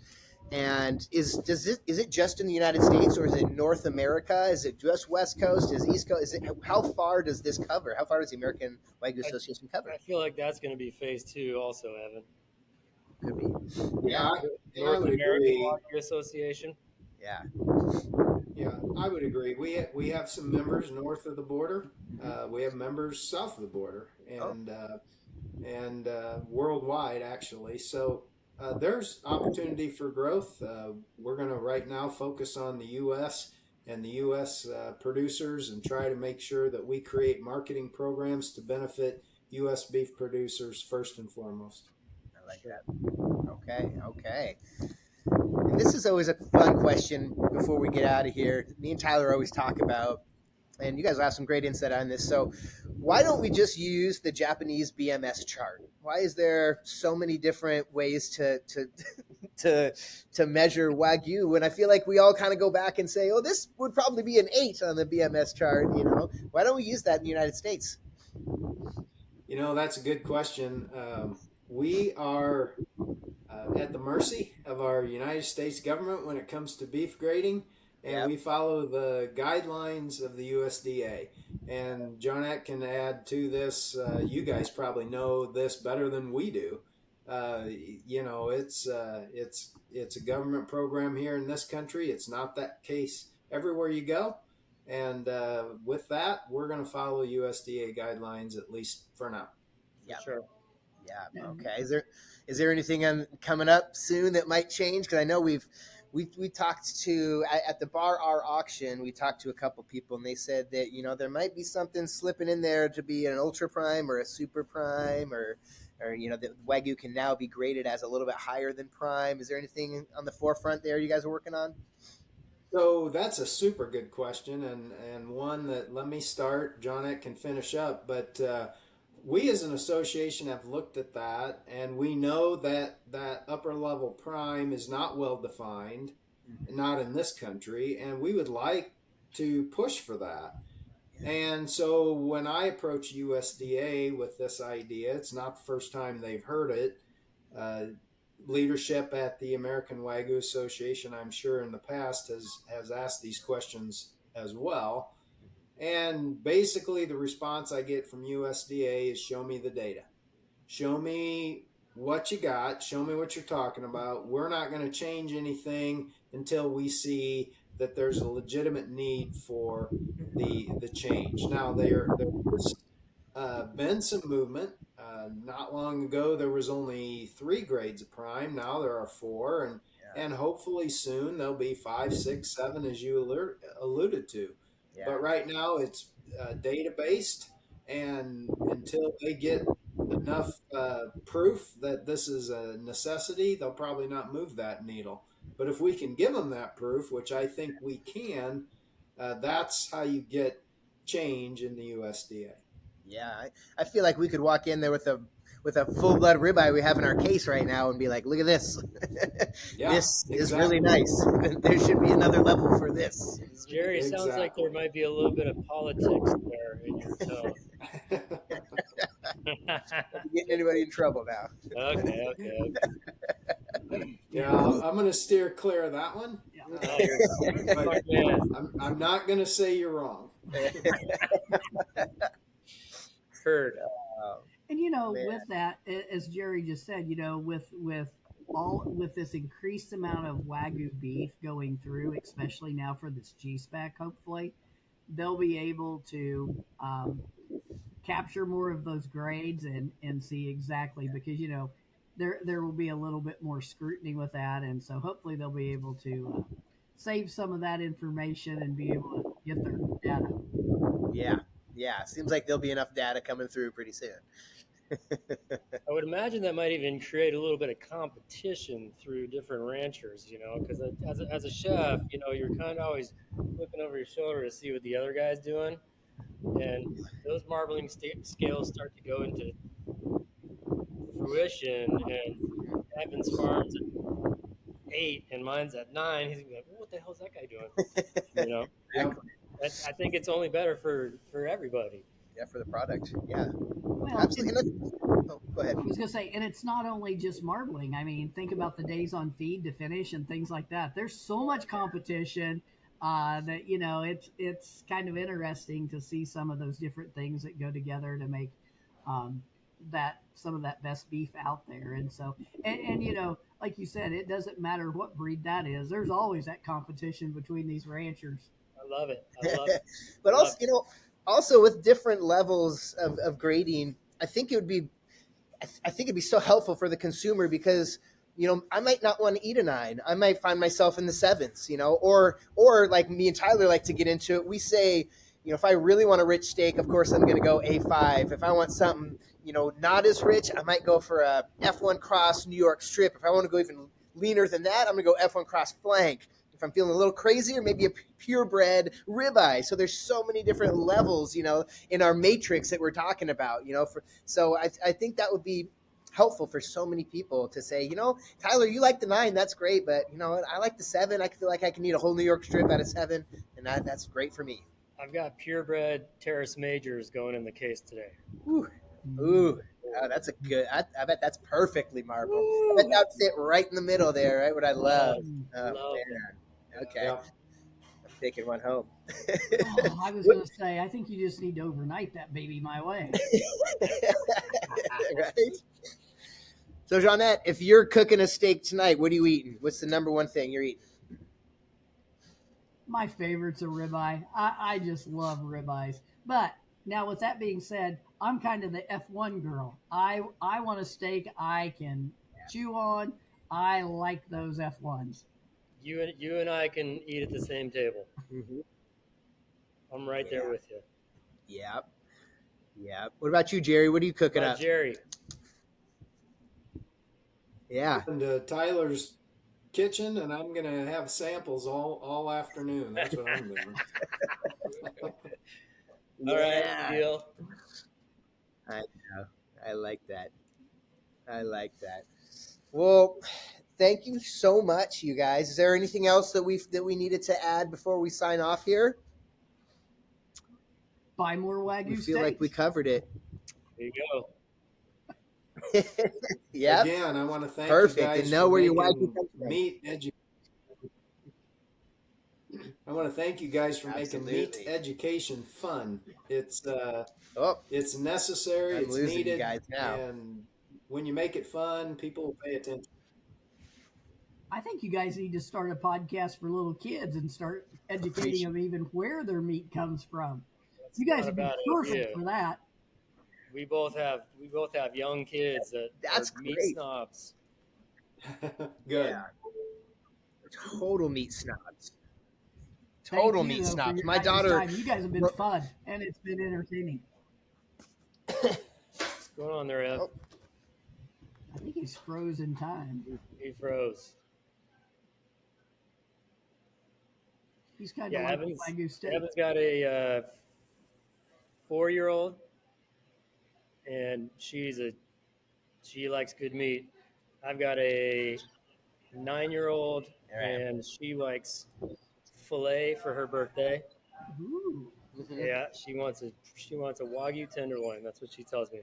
And is it just in the United States or is it North America? Is it just West Coast? Is East Coast? How far does this cover? How far does the American Wagyu Association cover? I feel like that's going to be phase two, also, Evan. Could be. Yeah, I North would American agree. Wagyu Association. Yeah. Yeah, I would agree. We have some members north of the border. We have members south of the border, and worldwide actually. So there's opportunity for growth. We're going to right now focus on the U.S. and the U.S. Producers and try to make sure that we create marketing programs to benefit U.S. beef producers first and foremost. I like that. Okay. And this is always a fun question before we get out of here. Me and Tyler always talk about, and you guys will have some great insight on this. So, why don't we just use the Japanese BMS chart? Why is there so many different ways to to measure Wagyu. And I feel like we all kind of go back and say, oh, this would probably be an 8 on the BMS chart. Why don't we use that in the United States? That's a good question. We are at the mercy of our United States government when it comes to beef grading, and we follow the guidelines of the USDA. And Ginette can add to this. You guys probably know this better than we do. It's a government program here in this country. It's not that case everywhere you go. And with that, we're going to follow USDA guidelines, at least for now. Yeah, sure. Yeah. Okay. Is there anything coming up soon that might change? Because I know we talked to at the Bar R auction. We talked to a couple people, and they said that there might be something slipping in there to be an ultra prime or a super prime, or that Wagyu can now be graded as a little bit higher than prime. Is there anything on the forefront there you guys are working on? So that's a super good question, and one that, let me start. Ginette can finish up, but we as an association have looked at that, and we know that that upper level prime is not well defined, not in this country, and we would like to push for that. And so when I approach USDA with this idea, it's not the first time they've heard it. Leadership at the American Wagyu Association, I'm sure in the past, has asked these questions as well. And basically the response I get from USDA is, show me the data. Show me what you got. Show me what you're talking about. We're not going to change anything until we see that there's a legitimate need for the change. Now, there's been some movement. Not long ago, there was only 3 grades of prime. Now there are 4, and hopefully soon there'll be 5, 6, 7, as you alluded to. Yeah. But right now it's data based, and until they get enough proof that this is a necessity, they'll probably not move that needle. But if we can give them that proof, which I think we can, that's how you get change in the USDA. Yeah, I feel like we could walk in there with a full blood ribeye we have in our case right now and be like, look at this. Yeah, this is really nice. There should be another level for this. Jerry, sounds like there might be a little bit of politics there in your tone. Getting anybody in trouble now. Okay. Yeah, I'm going to steer clear of that one. But I'm not going to say you're wrong. Heard. And with that, as Jerry just said, with this increased amount of Wagyu beef going through, especially now for this G-Spec, hopefully, they'll be able to capture more of those grades and see exactly, because there will be a little bit more scrutiny with that, and so hopefully they'll be able to save some of that information and be able to get their data. Yeah, seems like there'll be enough data coming through pretty soon. I would imagine that might even create a little bit of competition through different ranchers, because as a chef, you're kind of always looking over your shoulder to see what the other guy's doing. And those marbling scales start to go into fruition, and Evan's farm's at 8 and mine's at 9. He's gonna be like, what the hell's that guy doing? I think it's only better for everybody. Yeah, for the product. Yeah. Well, absolutely. Go ahead. I was going to say, and it's not only just marbling. I mean, think about the days on feed to finish and things like that. There's so much competition that, it's kind of interesting to see some of those different things that go together to make some of that best beef out there. And so, and like you said, it doesn't matter what breed that is. There's always that competition between these ranchers. I love it. But also with different levels of grading, I think it'd be so helpful for the consumer, because I might not want to eat a 9. I might find myself in the 7s, or like me and Tyler like to get into it. We say, if I really want a rich steak, of course I'm going to go A5. If I want something, not as rich, I might go for a F1 cross New York strip. If I want to go even leaner than that, I'm going to go F1 cross flank. If I'm feeling a little crazier, maybe a purebred ribeye. So there's so many different levels, in our matrix that we're talking about, so I think that would be helpful for so many people to say, Tyler, you like the 9, that's great, but I like the 7. I feel like I can eat a whole New York strip out of 7, and that's great for me. I've got purebred Terrace Majors going in the case today. Ooh, oh, that's a good. I bet that's perfectly marbled. I bet that would fit right in the middle there, right? What I love. Oh, man. Okay, Yeah. I'm taking one home. I was going to say, I think you just need to overnight that baby my way. Right. So, Ginette, if you're cooking a steak tonight, what are you eating? What's the number one thing you're eating? My favorite's a ribeye. I just love ribeyes. But now, with that being said, I'm kind of the F1 girl. I want a steak I can chew on. I like those F1s. You and I can eat at the same table. Mm-hmm. I'm right there with you. Yep. What about you, Jerry? What are you cooking up? Jerry. Yeah. And Tyler's kitchen, and I'm gonna have samples all afternoon. That's what I'm doing. All right, deal. I know. I like that. Well, thank you so much, you guys. Is there anything else that we needed to add before we sign off here? Buy more Wagyu We feel steaks. like we covered it. There you go. Yeah. Again, I want to thank Perfect. you guys And know for where your making Wagyu comes from. meat education. I want to thank you guys for making meat education fun. It's necessary. I'm it's losing needed. you guys now. And when you make it fun, people will pay attention. I think you guys need to start a podcast for little kids and start educating them even where their meat comes from. You guys would be perfect for that. We both have young kids that's are meat great. Snobs. Good. Yeah. Total meat snobs. Meat snobs. My daughter. Time. You guys have been fun, and it's been entertaining. What's going on there, Ev? Oh. I think he's frozen time. He froze. He's kind of like Wagyu steak. Evan's got a 4-year-old, and she likes good meat. I've got a 9-year-old, and she likes filet for her birthday. Ooh. Yeah, she wants a Wagyu tenderloin. That's what she tells me.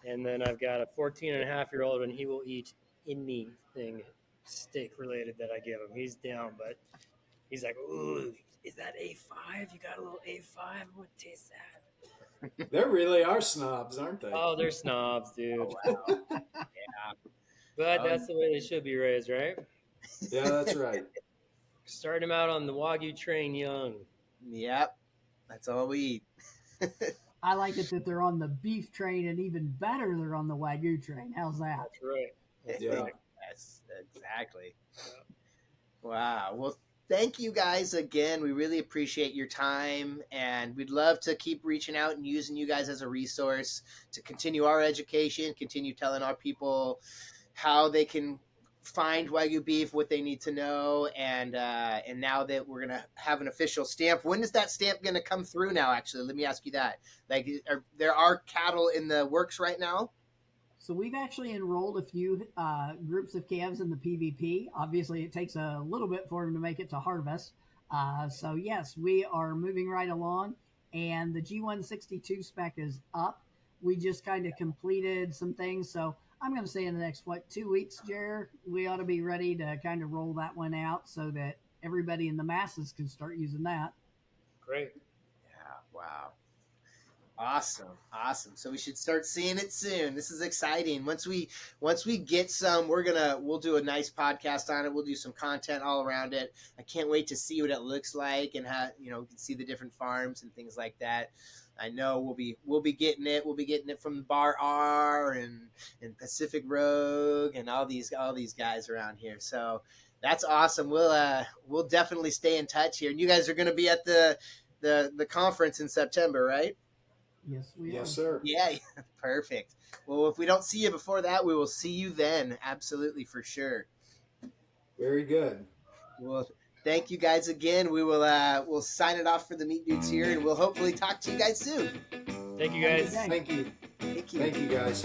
And then I've got a 14-and-a-half-year-old, and he will eat anything steak related that I give him. He's down, but he's like, "Ooh, is that A5? You got a little A5? I want to taste that." They really are snobs, aren't they? Oh, they're snobs, dude. Oh, wow. Yeah. But that's the way they should be raised, right? Yeah, that's right. Start them out on the Wagyu train young. Yep. That's all we eat. I like it that they're on the beef train, and even better, they're on the Wagyu train. How's that? That's right. Yeah. Yes, exactly. Wow. Well, thank you guys again. We really appreciate your time, and we'd love to keep reaching out and using you guys as a resource to continue our education, continue telling our people how they can find Wagyu beef, what they need to know, and now that we're gonna have an official stamp, when is that stamp gonna come through now? Actually, let me ask you that. Like, there are cattle in the works right now? So we've actually enrolled a few groups of calves in the PVP. Obviously, it takes a little bit for them to make it to harvest. So yes, we are moving right along, and the G162 spec is up. We just kind of completed some things, so I'm going to say in the next, 2 weeks, Jer, we ought to be ready to kind of roll that one out so that everybody in the masses can start using that. Great. Yeah, wow. Awesome. So we should start seeing it soon. This is exciting. Once we get some, we'll do a nice podcast on it. We'll do some content all around it. I can't wait to see what it looks like and how, we can see the different farms and things like that. I know we'll be getting it. We'll be getting it from Bar R and Pacific Rogue and all these guys around here. So that's awesome. We'll definitely stay in touch here. And you guys are going to be at the conference in September, right? Yes, we are. Yes, sir. Yeah, perfect. Well, if we don't see you before that, we will see you then. Absolutely, for sure. Very good. Well, thank you guys again. We'll sign it off for the Meat Dudes here, and we'll hopefully talk to you guys soon. Thank you, guys. Thank you. Thank you. Thank you, guys.